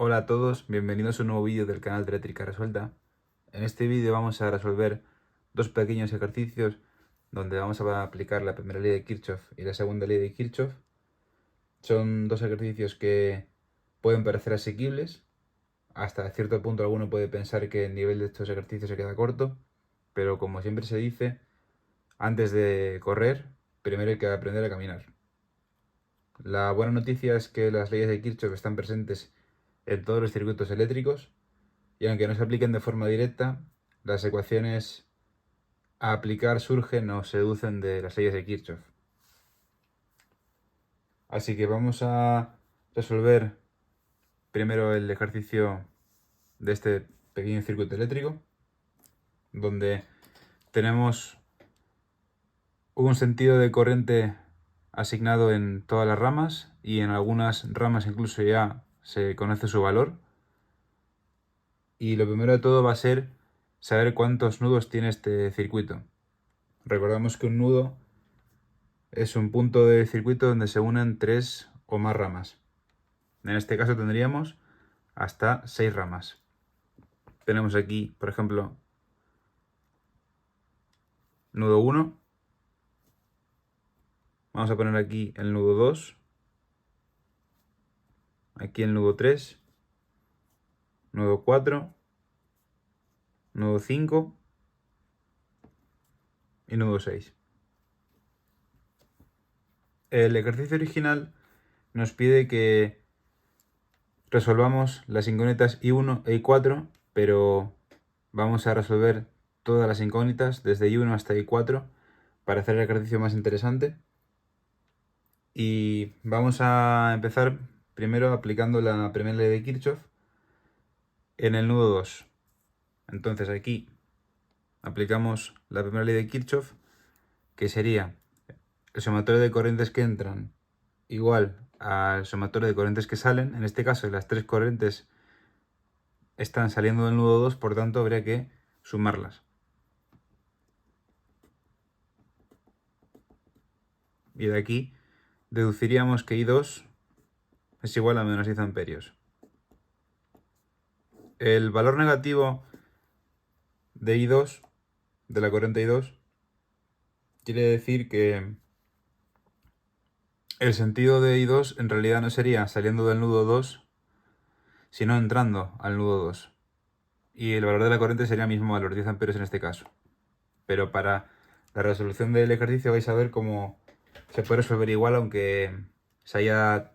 Hola a todos, bienvenidos a un nuevo vídeo del canal de Eléctrica Resuelta. En este vídeo vamos a resolver dos pequeños ejercicios donde vamos a aplicar la primera ley de Kirchhoff y la segunda ley de Kirchhoff. Son dos ejercicios que pueden parecer asequibles. Hasta cierto punto alguno puede pensar que el nivel de estos ejercicios se queda corto, pero como siempre se dice, antes de correr, primero hay que aprender a caminar. La buena noticia es que las leyes de Kirchhoff están presentes en todos los circuitos eléctricos y aunque no se apliquen de forma directa, las ecuaciones a aplicar surgen o se deducen de las leyes de Kirchhoff. Así que vamos a resolver primero el ejercicio de este pequeño circuito eléctrico, donde tenemos un sentido de corriente asignado en todas las ramas y en algunas ramas incluso ya se conoce su valor. Y lo primero de todo va a ser saber cuántos nudos tiene este circuito. Recordamos que un nudo es un punto del circuito donde se unen 3 o más ramas. En este caso tendríamos hasta 6 ramas. Tenemos aquí, por ejemplo, nudo 1. Vamos a poner aquí el nudo 2. Aquí el nudo 3. Nudo 4. Nudo 5. Y nudo 6. El ejercicio original nos pide que resolvamos las incógnitas I1 e I4, pero vamos a resolver todas las incógnitas desde I1 hasta I4 para hacer el ejercicio más interesante. Y vamos a empezar primero aplicando la primera ley de Kirchhoff en el nudo 2. Entonces aquí aplicamos la primera ley de Kirchhoff, que sería el sumatorio de corrientes que entran igual al sumatorio de corrientes que salen. En este caso las tres corrientes están saliendo del nudo 2, por tanto habría que sumarlas. Y de aquí deduciríamos que I2 es igual a menos 10 amperios. El valor negativo de I2, de la corriente I2, quiere decir que el sentido de I2 en realidad no sería saliendo del nudo 2, sino entrando al nudo 2. Y el valor de la corriente sería mismo a los 10 amperios en este caso. Pero para la resolución del ejercicio vais a ver cómo se puede resolver igual aunque se haya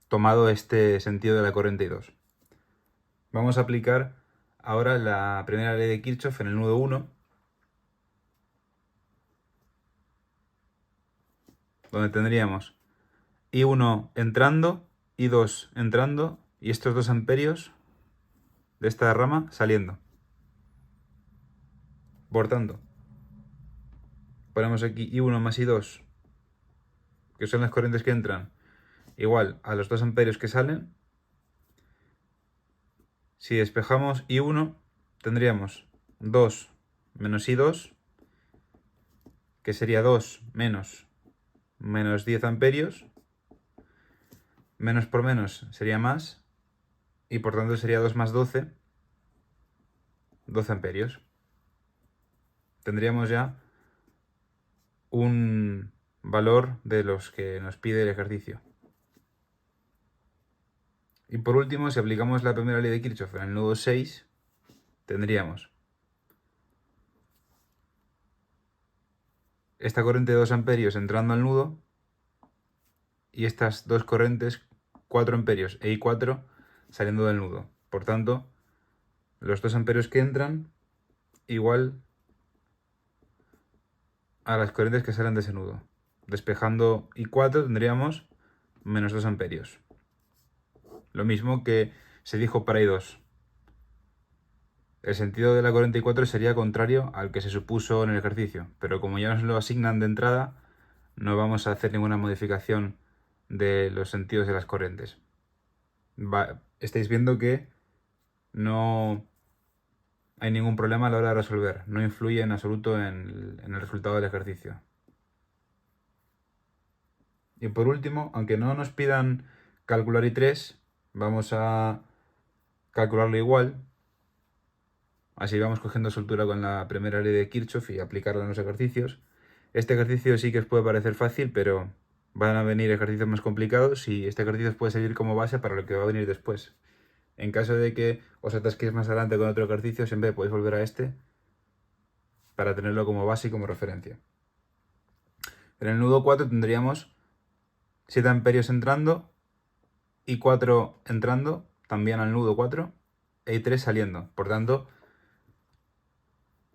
tomado este sentido de la corriente I2. Vamos a aplicar ahora la primera ley de Kirchhoff en el nudo 1, donde tendríamos I1 entrando, I2 entrando y estos 2 amperios de esta rama saliendo. Por tanto, ponemos aquí I1 más I2, que son las corrientes que entran, igual a los 2 amperios que salen. Si despejamos I1, tendríamos 2 menos I2, que sería 2 menos 10 amperios. Menos por menos sería más, y por tanto sería 2 más 12 amperios. Tendríamos ya un valor de los que nos pide el ejercicio. Y por último, si aplicamos la primera ley de Kirchhoff en el nudo 6, tendríamos esta corriente de 2 amperios entrando al nudo y estas dos corrientes, 4 amperios e I4, saliendo del nudo. Por tanto, los 2 amperios que entran igual a las corrientes que salen de ese nudo. Despejando I4 tendríamos menos 2 amperios. Lo mismo que se dijo para I2. El sentido de la corriente I4 sería contrario al que se supuso en el ejercicio, pero como ya nos lo asignan de entrada, no vamos a hacer ninguna modificación de los sentidos de las corrientes. Estáis viendo que no hay ningún problema a la hora de resolver, no influye en absoluto en el resultado del ejercicio. Y por último, aunque no nos pidan calcular I3, vamos a calcularlo igual. Así vamos cogiendo soltura con la primera ley de Kirchhoff y aplicarla en los ejercicios. Este ejercicio sí que os puede parecer fácil, pero van a venir ejercicios más complicados y este ejercicio os puede servir como base para lo que va a venir después. En caso de que os atasquéis más adelante con otro ejercicio, siempre podéis volver a este para tenerlo como base y como referencia. En el nudo 4 tendríamos 7 amperios entrando y 4 entrando también al nudo 4 y 3 saliendo. Por tanto,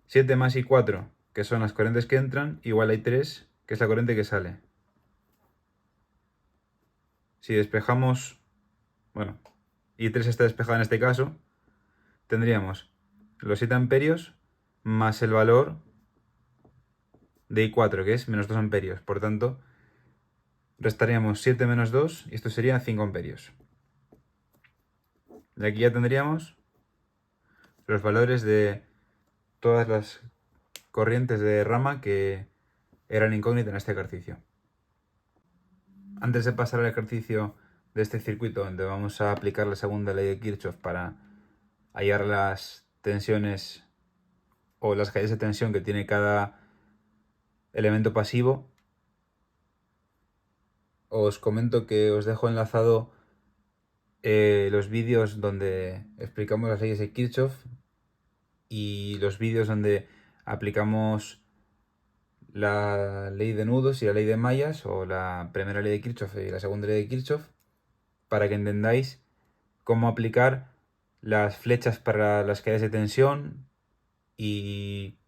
7 más y 4, que son las corrientes que entran, igual hay 3, que es la corriente que sale. Si despejamos, bueno, y 3 está despejado en este caso, tendríamos los 7 amperios más el valor de I4, que es menos 2 amperios. Por tanto, restaríamos 7 menos 2 y esto sería 5 amperios. Y aquí ya tendríamos los valores de todas las corrientes de rama que eran incógnitas en este ejercicio. Antes de pasar al ejercicio de este circuito, donde vamos a aplicar la segunda ley de Kirchhoff para hallar las tensiones o las caídas de tensión que tiene cada elemento pasivo, os comento que os dejo enlazado los vídeos donde explicamos las leyes de Kirchhoff y los vídeos donde aplicamos la ley de nudos y la ley de mallas, o la primera ley de Kirchhoff y la segunda ley de Kirchhoff, para que entendáis cómo aplicar las flechas para las caídas de tensión y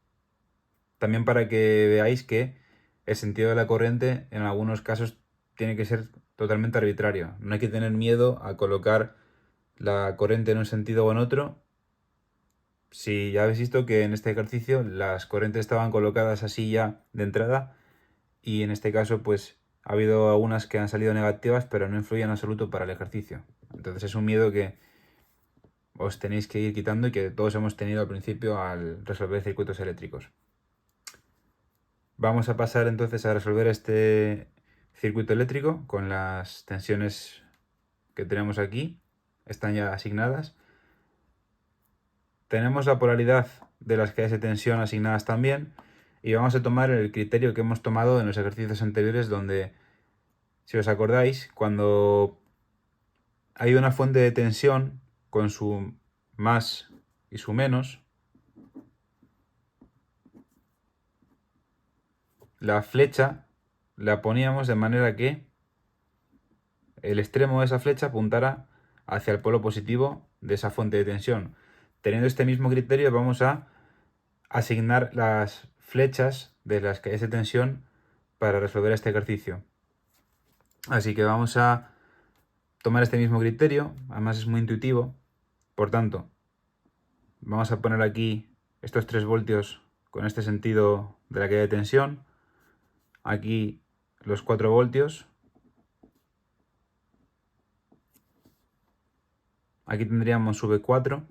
también para que veáis que el sentido de la corriente en algunos casos tiene que ser totalmente arbitrario. No hay que tener miedo a colocar la corriente en un sentido o en otro. Si ya habéis visto que en este ejercicio las corrientes estaban colocadas así ya de entrada y en este caso pues ha habido algunas que han salido negativas pero no influyen en absoluto para el ejercicio. Entonces es un miedo que os tenéis que ir quitando y que todos hemos tenido al principio al resolver circuitos eléctricos. Vamos a pasar entonces a resolver este circuito eléctrico con las tensiones que tenemos aquí. Están ya asignadas. Tenemos la polaridad de las caídas de tensión asignadas también. Y vamos a tomar el criterio que hemos tomado en los ejercicios anteriores, donde, si os acordáis, cuando hay una fuente de tensión con su más y su menos, la flecha la poníamos de manera que el extremo de esa flecha apuntara hacia el polo positivo de esa fuente de tensión. Teniendo este mismo criterio, vamos a asignar las flechas de las caídas de tensión para resolver este ejercicio. Así que vamos a tomar este mismo criterio, además es muy intuitivo. Por tanto, vamos a poner aquí estos 3 voltios con este sentido de la caída de tensión. Aquí los 4 voltios. Aquí tendríamos V4.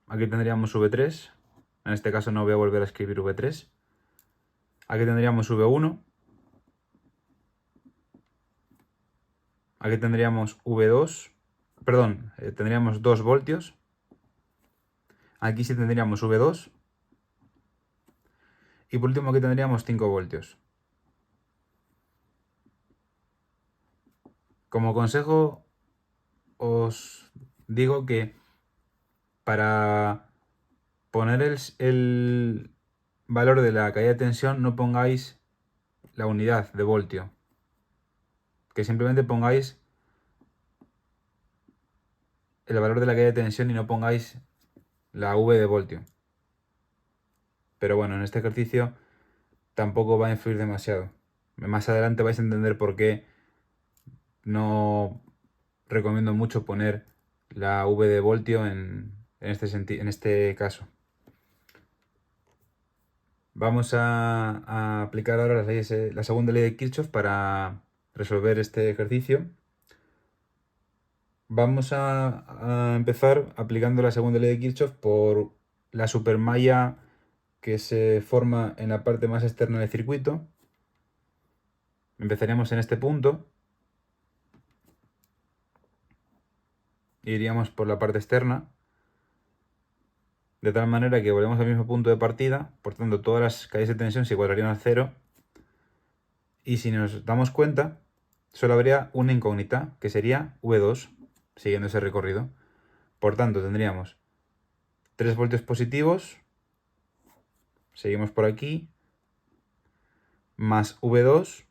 Aquí tendríamos V3. En este caso no voy a volver a escribir V3. Aquí tendríamos V1. Aquí tendríamos V2. Perdón, tendríamos 2 voltios. Aquí sí tendríamos V2. Y por último aquí tendríamos 5 voltios. Como consejo os digo que para poner el valor de la caída de tensión no pongáis la unidad de voltio. Que simplemente pongáis el valor de la caída de tensión y no pongáis la V de voltio. Pero bueno, en este ejercicio tampoco va a influir demasiado. Más adelante vais a entender por qué no recomiendo mucho poner la V de voltio en este caso. Vamos a aplicar ahora la segunda ley de Kirchhoff para resolver este ejercicio. Vamos a empezar aplicando la segunda ley de Kirchhoff por la supermalla que se forma en la parte más externa del circuito. Empezaríamos en este punto. iríamos por la parte externa, de tal manera que volvemos al mismo punto de partida, por tanto todas las caídas de tensión se igualarían a 0, y si nos damos cuenta, solo habría una incógnita, que sería V2, siguiendo ese recorrido. Por tanto, tendríamos 3 voltios positivos, seguimos por aquí, más V2,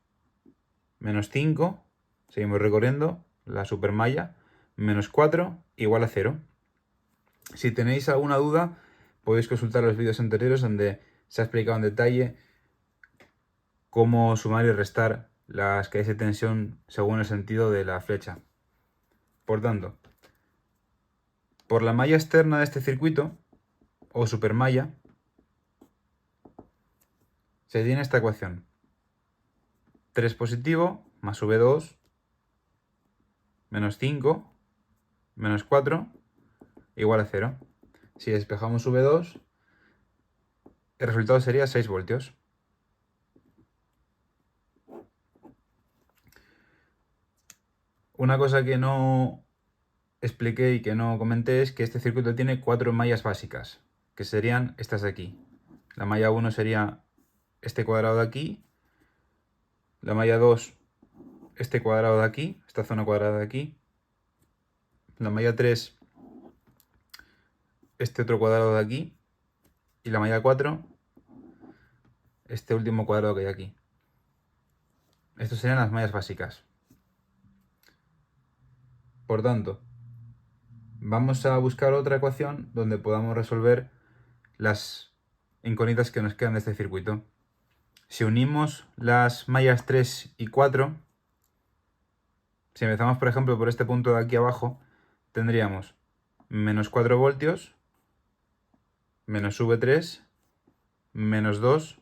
menos 5, seguimos recorriendo la supermalla, menos 4, igual a 0. Si tenéis alguna duda, podéis consultar los vídeos anteriores donde se ha explicado en detalle cómo sumar y restar las caídas de tensión según el sentido de la flecha. Por tanto, por la malla externa de este circuito, o supermalla, se tiene esta ecuación. 3 positivo más V2 menos 5 menos 4 igual a 0. Si despejamos V2, el resultado sería 6 voltios. Una cosa que no expliqué y que no comenté es que este circuito tiene 4 mallas básicas, que serían estas de aquí. La malla 1 sería este cuadrado de aquí, la malla 2 este cuadrado de aquí, esta zona cuadrada de aquí, la malla 3 este otro cuadrado de aquí, y la malla 4 este último cuadrado que hay aquí. Estas serían las mallas básicas. Por tanto, vamos a buscar otra ecuación donde podamos resolver las incógnitas que nos quedan de este circuito. Si unimos las mallas 3 y 4, si empezamos por ejemplo por este punto de aquí abajo, tendríamos menos 4 voltios, menos V3, menos 2,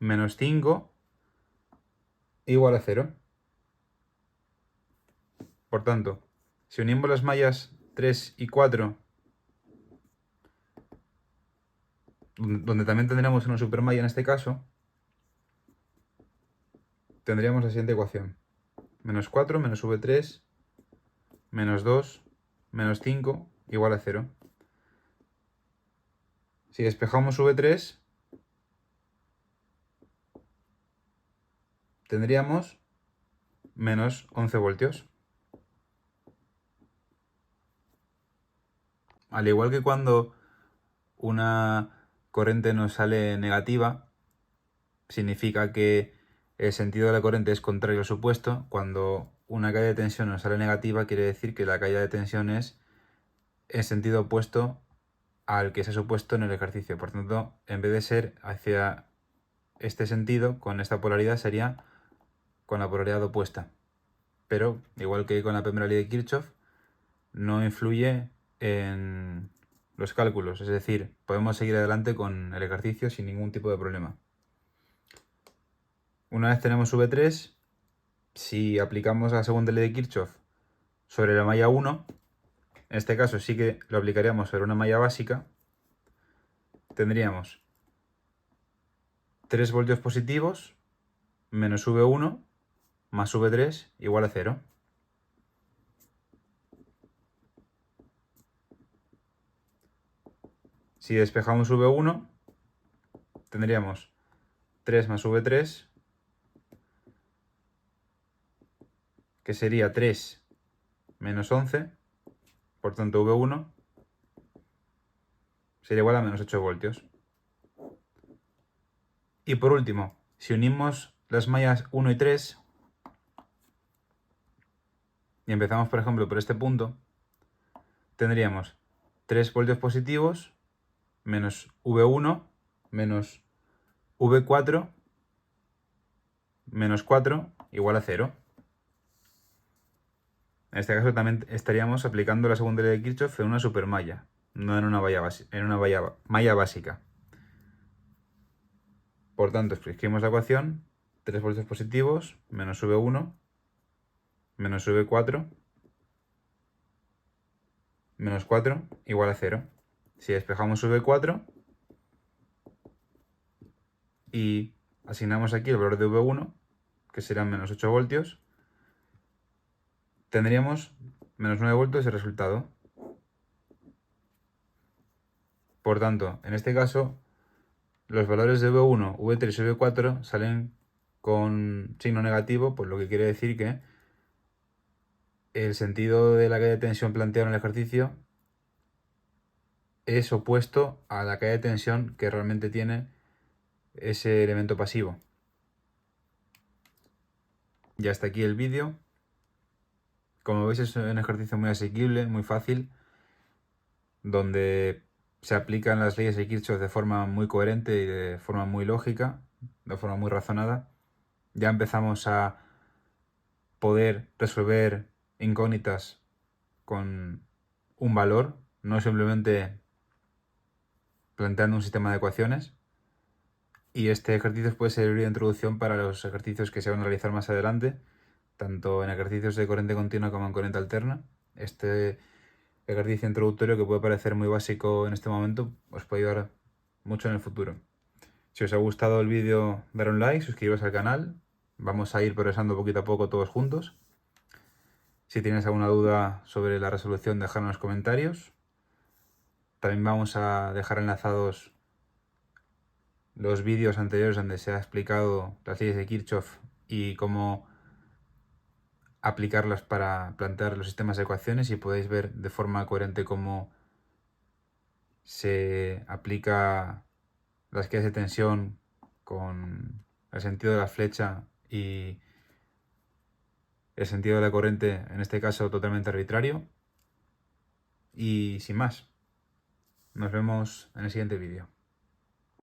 menos 5, igual a 0. Por tanto, si unimos las mallas 3 y 4, donde también tendríamos una supermalla en este caso, tendríamos la siguiente ecuación. Menos 4 menos V3 menos 2 menos 5 igual a 0. Si despejamos V3, tendríamos menos 11 voltios. Al igual que cuando una corriente nos sale negativa, significa que el sentido de la corriente es contrario al supuesto. Cuando una caída de tensión nos sale negativa, quiere decir que la caída de tensión es en sentido opuesto al que se ha supuesto en el ejercicio. Por tanto, en vez de ser hacia este sentido, con esta polaridad, sería con la polaridad opuesta. Pero, igual que con la primera ley de Kirchhoff, no influye en los cálculos. Es decir, podemos seguir adelante con el ejercicio sin ningún tipo de problema. Una vez tenemos V3, si aplicamos la segunda ley de Kirchhoff sobre la malla 1, en este caso sí que lo aplicaríamos sobre una malla básica, tendríamos 3 voltios positivos menos V1 más V3 igual a 0. Si despejamos V1, tendríamos 3 más V3, que sería 3 menos 11, por tanto V1 sería igual a menos 8 voltios. Y por último, si unimos las mallas 1 y 3, y empezamos por ejemplo por este punto, tendríamos 3 voltios positivos menos V1 menos V4 menos 4 igual a 0. En este caso también estaríamos aplicando la segunda ley de Kirchhoff en una supermalla, no en una malla básica. Por tanto, escribimos la ecuación: 3 voltios positivos menos V1 menos V4 menos 4 igual a 0. Si despejamos V4 y asignamos aquí el valor de V1, que serán menos 8 voltios, tendríamos menos 9 voltios el resultado. Por tanto, en este caso, los valores de V1, V3 y V4 salen con signo negativo, por lo que quiere decir que el sentido de la caída de tensión planteado en el ejercicio es opuesto a la caída de tensión que realmente tiene ese elemento pasivo. Y hasta aquí el vídeo. Como veis, es un ejercicio muy asequible, muy fácil, donde se aplican las leyes de Kirchhoff de forma muy coherente y de forma muy lógica, de forma muy razonada. Ya empezamos a poder resolver incógnitas con un valor, no simplemente planteando un sistema de ecuaciones. Y este ejercicio puede servir de introducción para los ejercicios que se van a realizar más adelante, tanto en ejercicios de corriente continua como en corriente alterna. Este ejercicio introductorio, que puede parecer muy básico en este momento, os puede ayudar mucho en el futuro. Si os ha gustado el vídeo, dar un like, suscribiros al canal. Vamos a ir progresando poquito a poco todos juntos. Si tienes alguna duda sobre la resolución, dejadla en los comentarios. También vamos a dejar enlazados los vídeos anteriores donde se ha explicado las leyes de Kirchhoff y cómo aplicarlas para plantear los sistemas de ecuaciones, y podéis ver de forma coherente cómo se aplica las caídas de tensión con el sentido de la flecha y el sentido de la corriente, en este caso totalmente arbitrario. Y sin más, nos vemos en el siguiente vídeo.